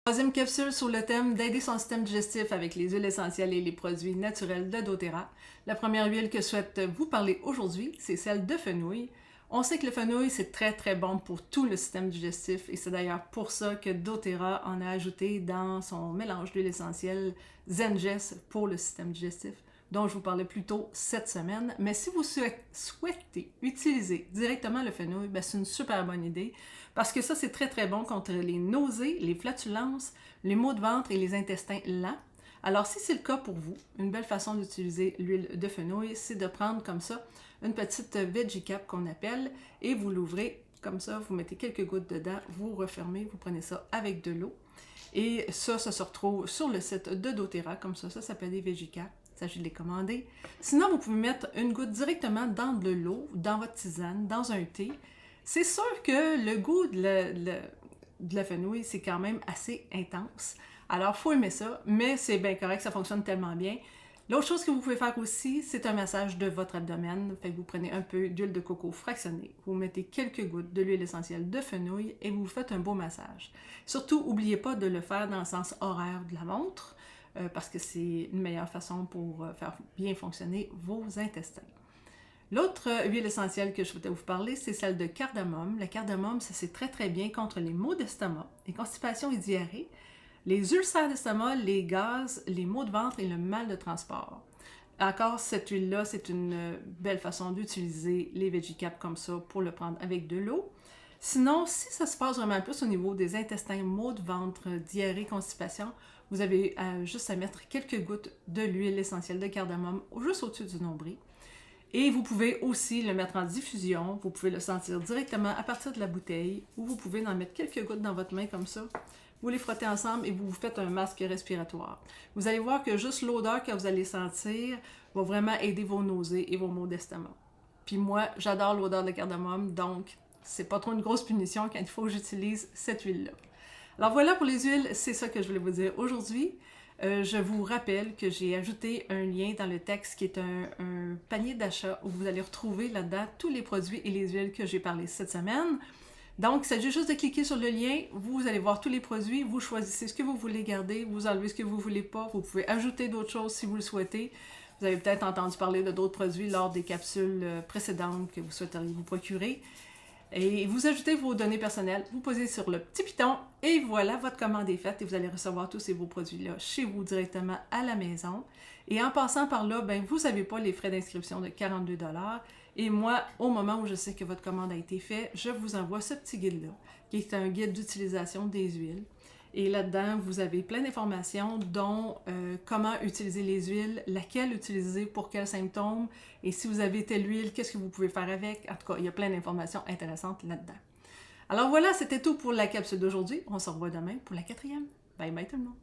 Troisième capsule sur le thème d'aider son système digestif avec les huiles essentielles et les produits naturels de doTERRA. La première huile que je souhaite vous parler aujourd'hui, c'est celle de fenouil. On sait que le fenouil, c'est très bon pour tout le système digestif et c'est d'ailleurs pour ça que doTERRA en a ajouté dans son mélange d'huile essentielle Zengest pour le système digestif, dont je vous parlais plus tôt cette semaine. Mais si vous souhaitez utiliser directement le fenouil, c'est une super bonne idée parce que ça, c'est très bon contre les nausées, les flatulences, les maux de ventre et les intestins lents. Alors, si c'est le cas pour vous, une belle façon d'utiliser l'huile de fenouil, c'est de prendre comme ça une petite veggie cap qu'on appelle et vous l'ouvrez comme ça, vous mettez quelques gouttes dedans, vous refermez, vous prenez ça avec de l'eau. Et ça se retrouve sur le site de doTERRA, comme ça s'appelle des veggie cap. Il s'agit de les commander. Sinon, vous pouvez mettre une goutte directement dans de l'eau, dans votre tisane, dans un thé. C'est sûr que le goût de la fenouil, c'est quand même assez intense. Alors, il faut aimer ça, mais c'est bien correct, ça fonctionne tellement bien. L'autre chose que vous pouvez faire aussi, c'est un massage de votre abdomen. Fait que vous prenez un peu d'huile de coco fractionnée, vous mettez quelques gouttes de l'huile essentielle de fenouil et vous faites un beau massage. Surtout, n'oubliez pas de le faire dans le sens horaire de la montre, parce que c'est une meilleure façon pour faire bien fonctionner vos intestins. L'autre huile essentielle que je voulais vous parler, c'est celle de cardamome. La cardamome, ça c'est très bien contre les maux d'estomac, les constipations et diarrhées, les ulcères d'estomac, les gaz, les maux de ventre et le mal de transport. Encore, cette huile-là, c'est une belle façon d'utiliser les veggie cap comme ça pour le prendre avec de l'eau. Sinon, si ça se passe vraiment plus au niveau des intestins, maux de ventre, diarrhée, constipation, vous avez juste à mettre quelques gouttes de l'huile essentielle de cardamome juste au-dessus du nombril. Et vous pouvez aussi le mettre en diffusion, vous pouvez le sentir directement à partir de la bouteille ou vous pouvez en mettre quelques gouttes dans votre main comme ça. Vous les frottez ensemble et vous vous faites un masque respiratoire. Vous allez voir que juste l'odeur que vous allez sentir va vraiment aider vos nausées et vos maux d'estomac. Puis moi, j'adore l'odeur de cardamome, donc c'est pas trop une grosse punition quand il faut que j'utilise cette huile-là. Alors voilà pour les huiles, c'est ça que je voulais vous dire aujourd'hui. Je vous rappelle que j'ai ajouté un lien dans le texte qui est un panier d'achat où vous allez retrouver là-dedans tous les produits et les huiles que j'ai parlé cette semaine. Donc, il s'agit juste de cliquer sur le lien, vous allez voir tous les produits, vous choisissez ce que vous voulez garder, vous enlevez ce que vous ne voulez pas, vous pouvez ajouter d'autres choses si vous le souhaitez. Vous avez peut-être entendu parler de d'autres produits lors des capsules précédentes que vous souhaiteriez vous procurer. Et vous ajoutez vos données personnelles, vous posez sur le petit piton et voilà, votre commande est faite et vous allez recevoir tous ces beaux produits-là chez vous directement à la maison. Et en passant par là, vous n'avez pas les frais d'inscription de 42 $. Et moi, au moment où je sais que votre commande a été faite, je vous envoie ce petit guide-là, qui est un guide d'utilisation des huiles. Et là-dedans, vous avez plein d'informations, dont comment utiliser les huiles, laquelle utiliser pour quels symptômes, et si vous avez telle huile, qu'est-ce que vous pouvez faire avec. En tout cas, il y a plein d'informations intéressantes là-dedans. Alors voilà, c'était tout pour la capsule d'aujourd'hui. On se revoit demain pour la 4e. Bye bye tout le monde!